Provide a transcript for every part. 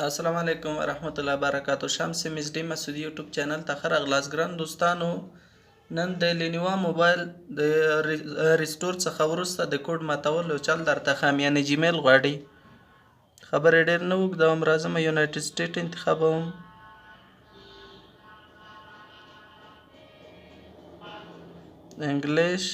السلام علیکم ورحمت الله وبرکاتو. شمس مزدی مسعودی یوټیوب چینل ته ښه راغلاست. ګران دوستانو، نن د لینووا موبایل د ریسټور څخه وروسته د کوډ ماتولو چل درته ښیم، یعنې جیمیل غواړي. خبرې ډېر نه اوږدوم، راځم یونایټډ سټیټ انتخابوم. انګلیش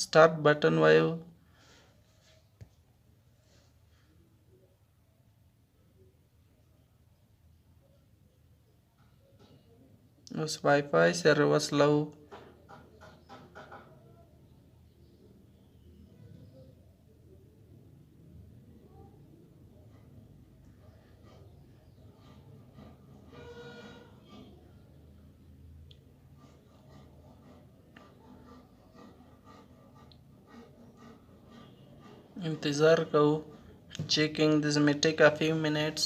سٹارټ بټن وایو. اوس وائی فای سره وصلو. انتظار کوو. چیکنگ دس may take a few minutes.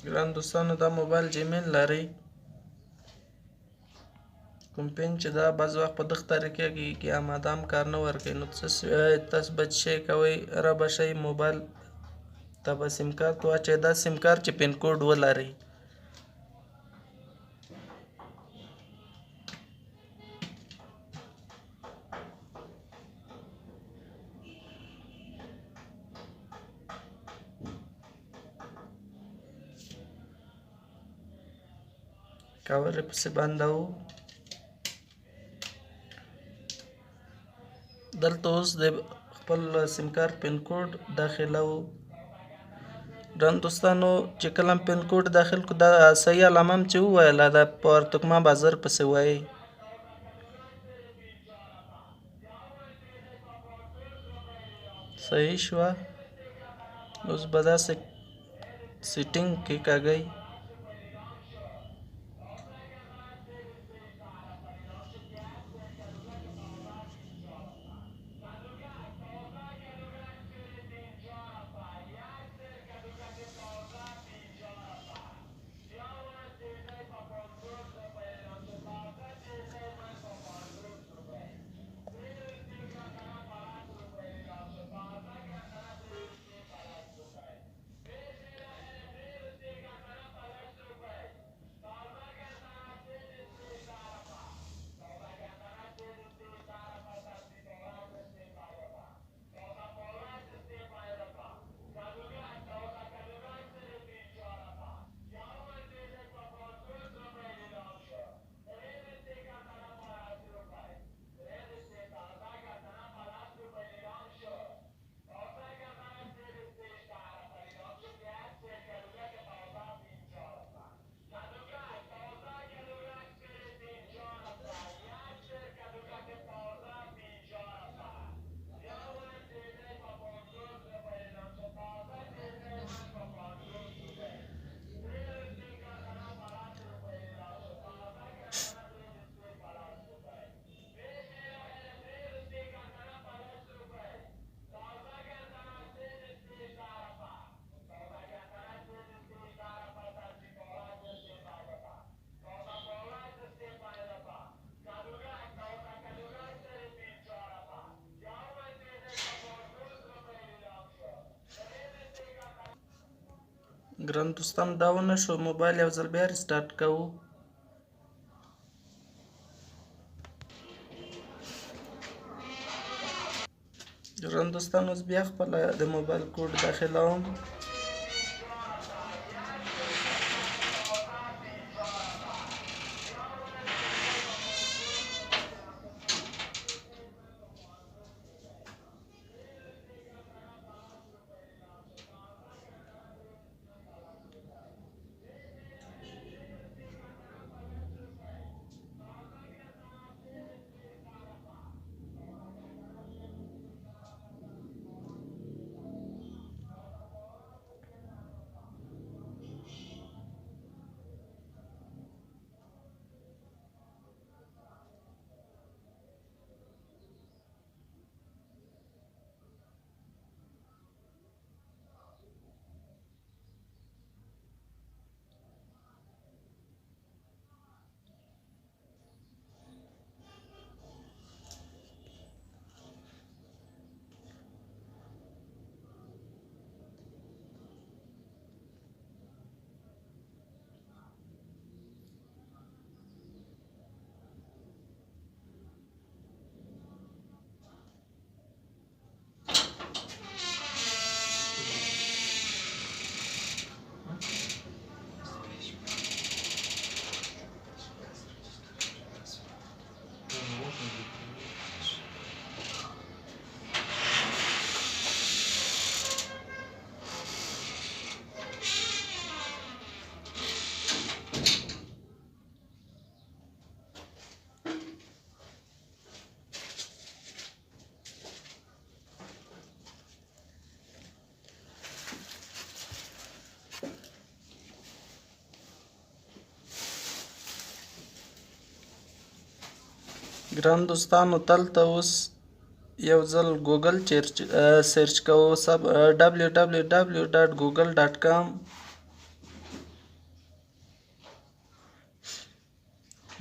ګران دوستانو، دا موبایل جیمیل لري. کوم پین چې دا بعض وخت په دغه طریقې کې آمادام کار نه ورکوي، نو تاسو به څه کوئ، را به شئ موبایل ته به سیم کارت واچوئ. دا سیم کارت چې پین کوډ ولري. کاور یې پسې بندوو. دلته اوس د خپل سیم کارت پین کوډ داخلوو. ګران دوستانو، چې کله هم پین کوډ داخل کړو، دا صحیح علامه هم چې وویله، دا په تکمه بازار پسې وایي. صحیح شوه. اوس به داسې سیټینګ کې کاږئ. ګران دوستان، دا ونه شو. موبایل یو ځل بیا ریسټارټ کوو. ګران دوستان اوس بیا خپله د موبایل کوډ داخلوم. ګران دوستانو دلته اوس یو ځل ګوګل سرچ کوو www.google.com.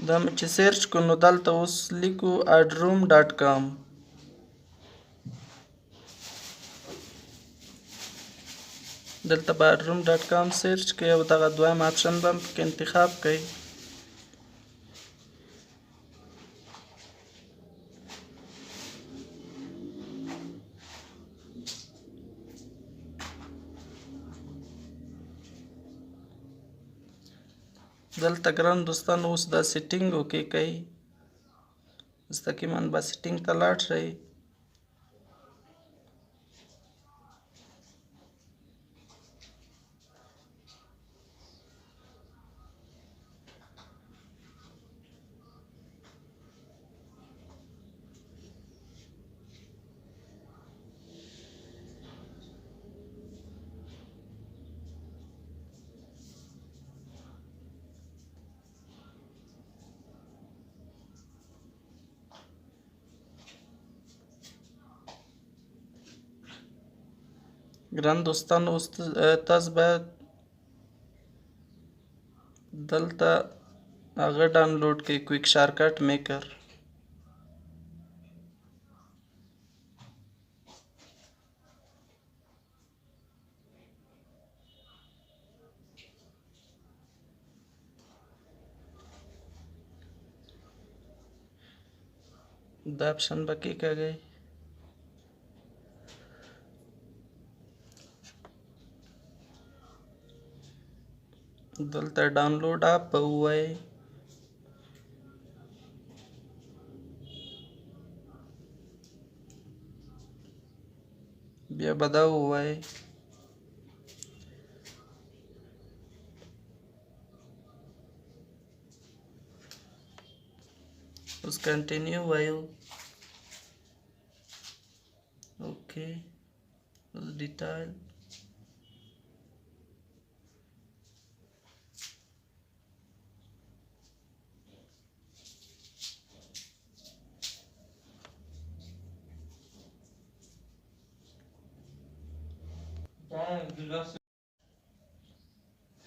دا مې چې سرچ کړو نو دلته اوس لیکو adroom.com. دلته به adroom.com سرچ کوئ او دغه دویم آپشن به هم پکې انتخاب کوئ. دلته ګران دوستانو اوس دا سیټینګ اوکې کوئ. مستقیما به سیټینګ ته لاړ شئ. ګران دوستانو اوس تاسو باید دلته هغه ډاونلوډ کړئ کویک شارټکټ میکر. دا آپشن به کېکاږئ. دلته ډاونلوډ اپ به ووایئ. بیا به دا ووایئ. اوس کنټینیو وایو. اوکې اوس ډیټایل.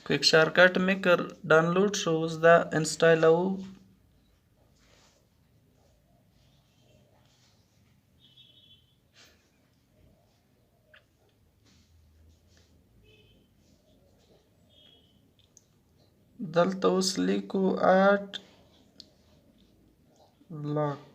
کویک شارټکټ میکر ډاونلوډ شو. اوس دا انسټالوو. دلته اوس لیکو اډ لاک.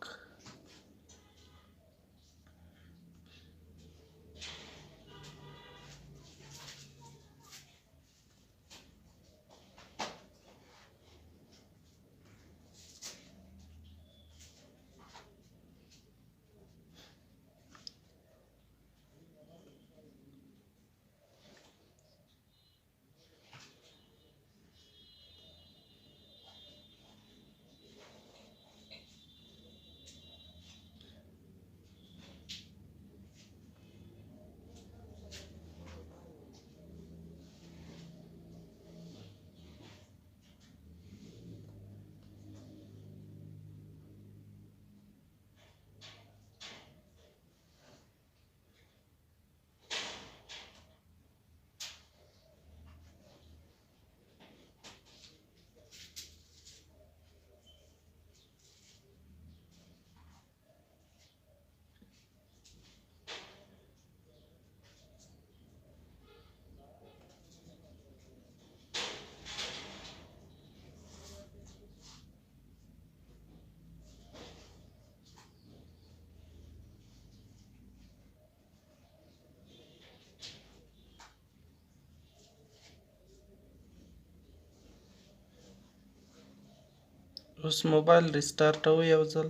اوس موبایل ریسټارټوو یو ځل.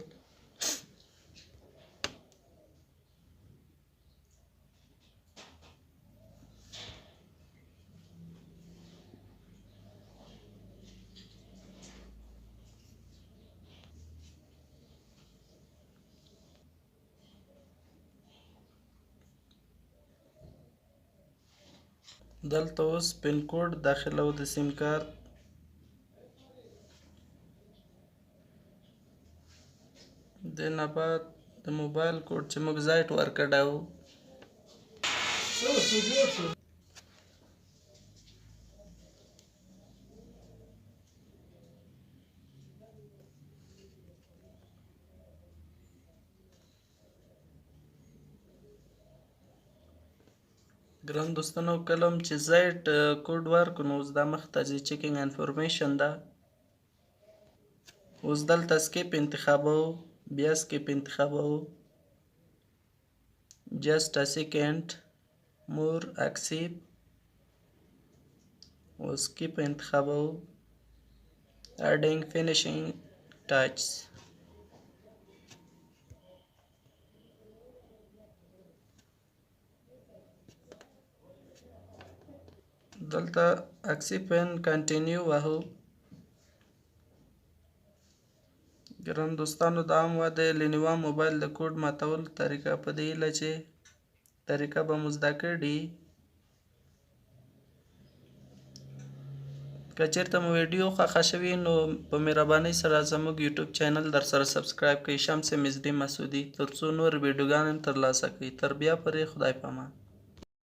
دلته اوس پین کوډ داخلو د سیم کارت. دې نه بعد د موبایل کوډ چې موږ زایټ ورکړی و ګران دوستانو کله هم چې زایټ کوډ ورکړو نو اوس دا مخته ځي چیکینګ انفارمیشن ده. اوس دلته سکیپ انتخابوو بیا سکیپ انتخابوو جسٹ ا سیکنډ مور اکسیپ او سکیپ انتخابوو اډینګ فینیشینګ ټچز. دلته اکسیپ ان کنټینیو وهو. ګران دوستانو دا هم وه د لینووا موبایل د کوډ ماتولو طریقه په دې هیله چې طریقه به مو زده کړي. که چېرته مو ویډیو خوښه شوي نو په مهربانۍ سره زموږ یوټیوب چینل در سره سبسکرایب کړئ شمس مزدي مسعودي تر څو نور ویډیوګانې هم ترلاسه کړئ. تر بیا پورې خدای پامان.